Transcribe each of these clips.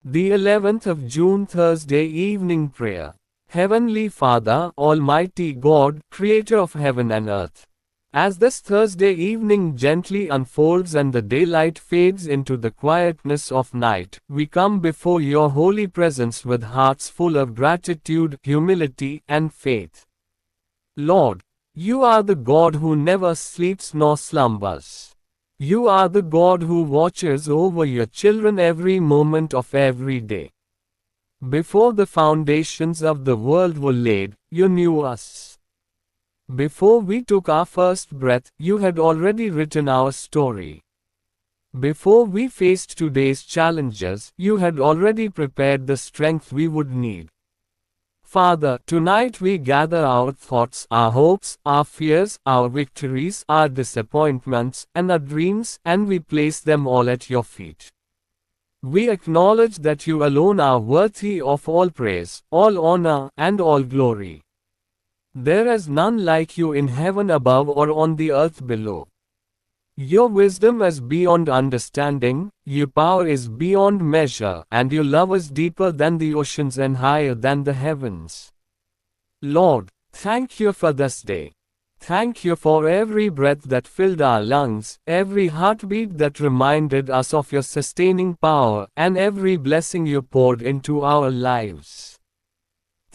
The 11th of June, Thursday evening prayer. Heavenly Father, Almighty God, Creator of heaven and earth. As this Thursday evening gently unfolds and the daylight fades into the quietness of night, we come before your holy presence with hearts full of gratitude, humility, and faith. Lord, you are the God who never sleeps nor slumbers. You are the God who watches over your children every moment of every day. Before the foundations of the world were laid, you knew us. Before we took our first breath, you had already written our story. Before we faced today's challenges, you had already prepared the strength we would need. Father, tonight we gather our thoughts, our hopes, our fears, our victories, our disappointments, and our dreams, and we place them all at your feet. We acknowledge that you alone are worthy of all praise, all honor, and all glory. There is none like you in heaven above or on the earth below. Your wisdom is beyond understanding, your power is beyond measure, and your love is deeper than the oceans and higher than the heavens. Lord, thank you for this day. Thank you for every breath that filled our lungs, every heartbeat that reminded us of your sustaining power, and every blessing you poured into our lives.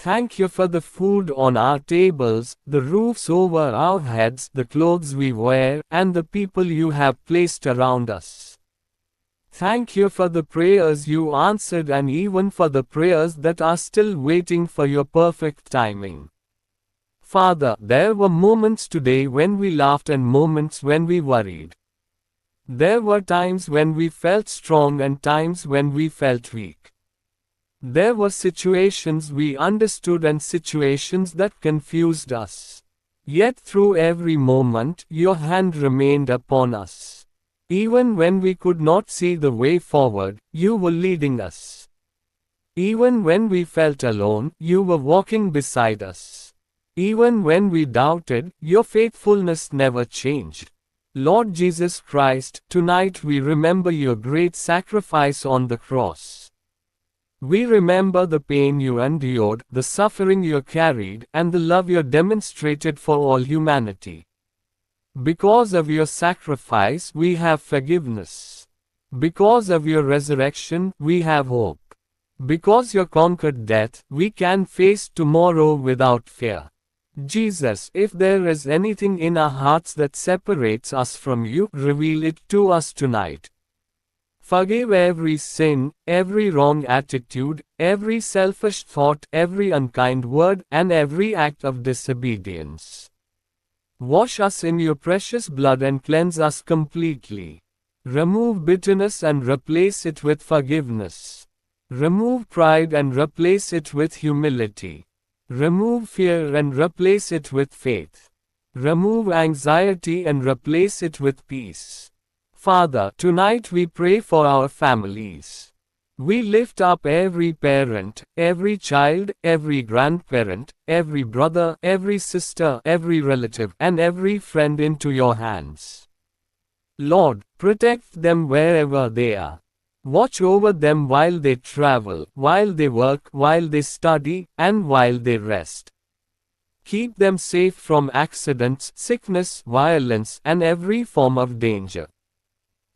Thank you for the food on our tables, the roofs over our heads, the clothes we wear, and the people you have placed around us. Thank you for the prayers you answered and even for the prayers that are still waiting for your perfect timing. Father, there were moments today when we laughed and moments when we worried. There were times when we felt strong and times when we felt weak. There were situations we understood and situations that confused us. Yet through every moment, your hand remained upon us. Even when we could not see the way forward, you were leading us. Even when we felt alone, you were walking beside us. Even when we doubted, your faithfulness never changed. Lord Jesus Christ, tonight we remember your great sacrifice on the cross. We remember the pain you endured, the suffering you carried, and the love you demonstrated for all humanity. Because of your sacrifice, we have forgiveness. Because of your resurrection, we have hope. Because you conquered death, we can face tomorrow without fear. Jesus, if there is anything in our hearts that separates us from you, reveal it to us tonight. Forgive every sin, every wrong attitude, every selfish thought, every unkind word, and every act of disobedience. Wash us in your precious blood and cleanse us completely. Remove bitterness and replace it with forgiveness. Remove pride and replace it with humility. Remove fear and replace it with faith. Remove anxiety and replace it with peace. Father, tonight we pray for our families. We lift up every parent, every child, every grandparent, every brother, every sister, every relative, and every friend into your hands. Lord, protect them wherever they are. Watch over them while they travel, while they work, while they study, and while they rest. Keep them safe from accidents, sickness, violence, and every form of danger.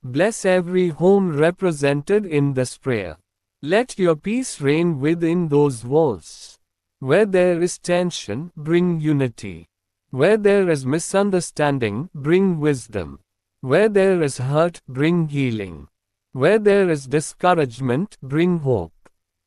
Bless every home represented in this prayer. Let your peace reign within those walls. Where there is tension, bring unity. Where there is misunderstanding, bring wisdom. Where there is hurt, bring healing. Where there is discouragement, bring hope.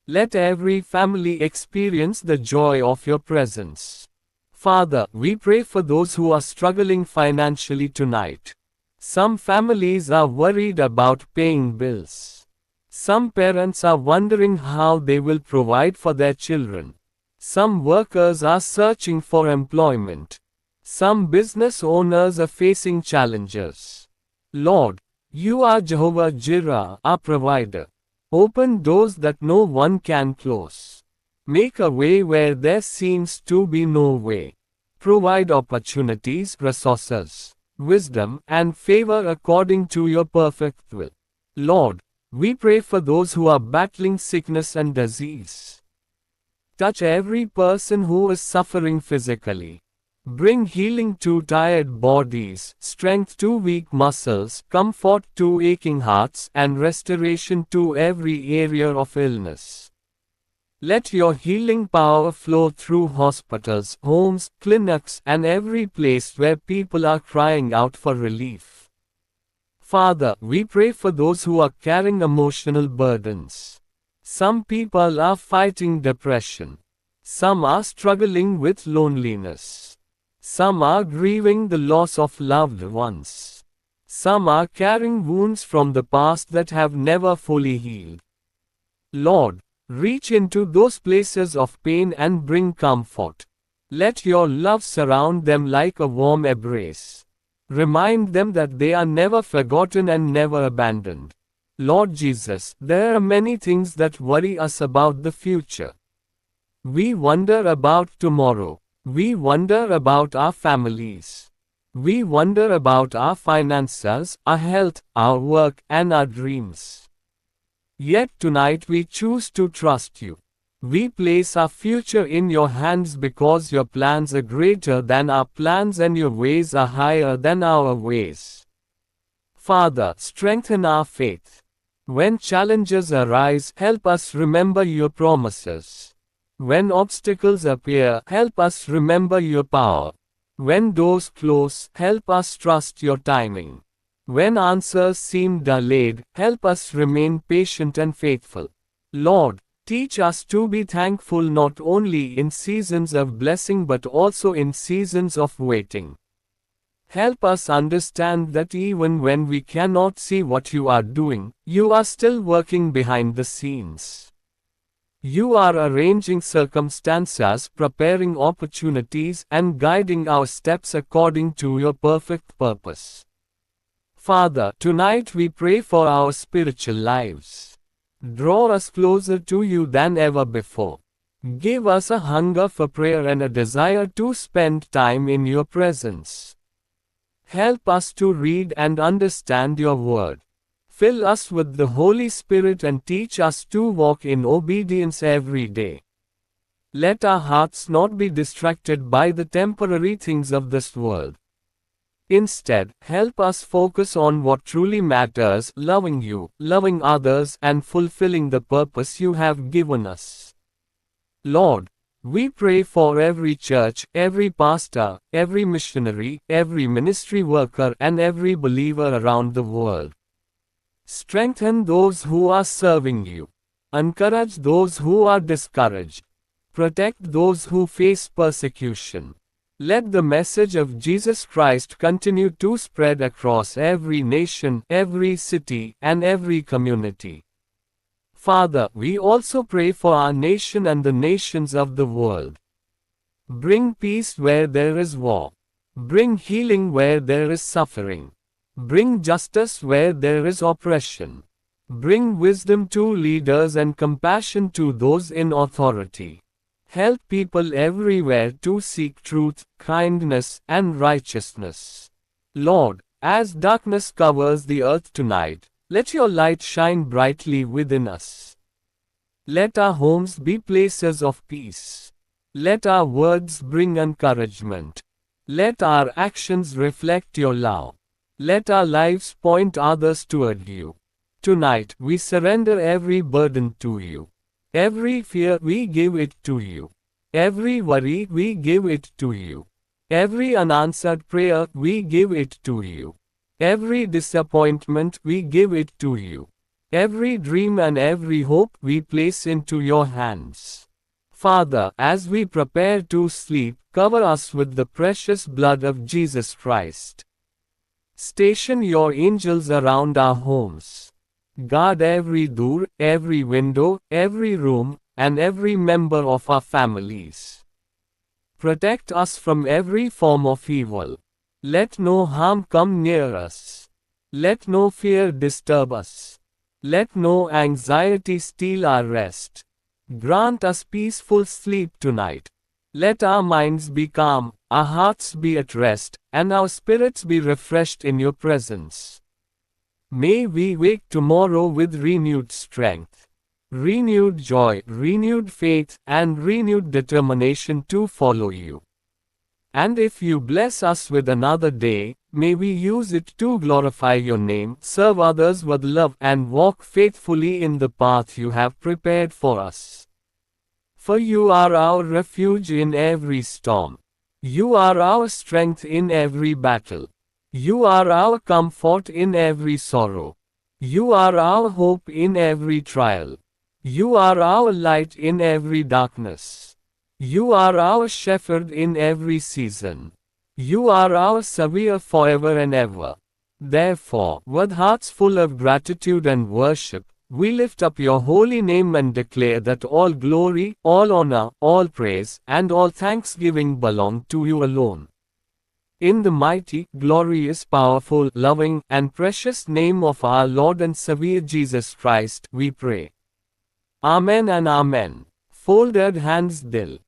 Let every family experience the joy of your presence. Father, we pray for those who are struggling financially tonight. Some families are worried about paying bills. Some parents are wondering how they will provide for their children. Some workers are searching for employment. Some business owners are facing challenges. Lord, you are Jehovah Jireh, our provider. Open doors that no one can close. Make a way where there seems to be no way. Provide opportunities, resources, wisdom, and favor according to your perfect will. Lord, we pray for those who are battling sickness and disease. Touch every person who is suffering physically. Bring healing to tired bodies, strength to weak muscles, comfort to aching hearts, and restoration to every area of illness. Let your healing power flow through hospitals, homes, clinics, and every place where people are crying out for relief. Father, we pray for those who are carrying emotional burdens. Some people are fighting depression. Some are struggling with loneliness. Some are grieving the loss of loved ones. Some are carrying wounds from the past that have never fully healed. Lord, reach into those places of pain and bring comfort. Let your love surround them like a warm embrace. Remind them that they are never forgotten and never abandoned. Lord Jesus, there are many things that worry us about the future. We wonder about tomorrow. We wonder about our families. We wonder about our finances, our health, our work, and our dreams. Yet tonight we choose to trust you. We place our future in your hands because your plans are greater than our plans and your ways are higher than our ways. Father, strengthen our faith. When challenges arise, help us remember your promises. When obstacles appear, help us remember your power. When doors close, help us trust your timing. When answers seem delayed, help us remain patient and faithful. Lord, teach us to be thankful not only in seasons of blessing but also in seasons of waiting. Help us understand that even when we cannot see what you are doing, you are still working behind the scenes. You are arranging circumstances, preparing opportunities, and guiding our steps according to your perfect purpose. Father, tonight we pray for our spiritual lives. Draw us closer to you than ever before. Give us a hunger for prayer and a desire to spend time in your presence. Help us to read and understand your word. Fill us with the Holy Spirit and teach us to walk in obedience every day. Let our hearts not be distracted by the temporary things of this world. Instead, help us focus on what truly matters, loving you, loving others, and fulfilling the purpose you have given us. Lord, we pray for every church, every pastor, every missionary, every ministry worker, and every believer around the world. Strengthen those who are serving you. Encourage those who are discouraged. Protect those who face persecution. Let the message of Jesus Christ continue to spread across every nation, every city, and every community. Father, we also pray for our nation and the nations of the world. Bring peace where there is war. Bring healing where there is suffering. Bring justice where there is oppression. Bring wisdom to leaders and compassion to those in authority. Help people everywhere to seek truth, kindness, and righteousness. Lord, as darkness covers the earth tonight, let your light shine brightly within us. Let our homes be places of peace. Let our words bring encouragement. Let our actions reflect your love. Let our lives point others toward you. Tonight, we surrender every burden to you. Every fear, we give it to you. Every worry, we give it to you. Every unanswered prayer, we give it to you. Every disappointment, we give it to you. Every dream and every hope, we place into your hands. Father, as we prepare to sleep, cover us with the precious blood of Jesus Christ. Station your angels around our homes. Guard every door, every window, every room, and every member of our families. Protect us from every form of evil. Let no harm come near us. Let no fear disturb us. Let no anxiety steal our rest. Grant us peaceful sleep tonight. Let our minds be calm, our hearts be at rest, and our spirits be refreshed in your presence. May we wake tomorrow with renewed strength, renewed joy, renewed faith, and renewed determination to follow you. And if you bless us with another day, may we use it to glorify your name, serve others with love, and walk faithfully in the path you have prepared for us. For you are our refuge in every storm. You are our strength in every battle. You are our comfort in every sorrow. You are our hope in every trial. You are our light in every darkness. You are our shepherd in every season. You are our Savior forever and ever. Therefore, with hearts full of gratitude and worship, we lift up your holy name and declare that all glory, all honor, all praise, and all thanksgiving belong to you alone. In the mighty, glorious, powerful, loving, and precious name of our Lord and Savior Jesus Christ, we pray. Amen and Amen. Folded hands, Dil.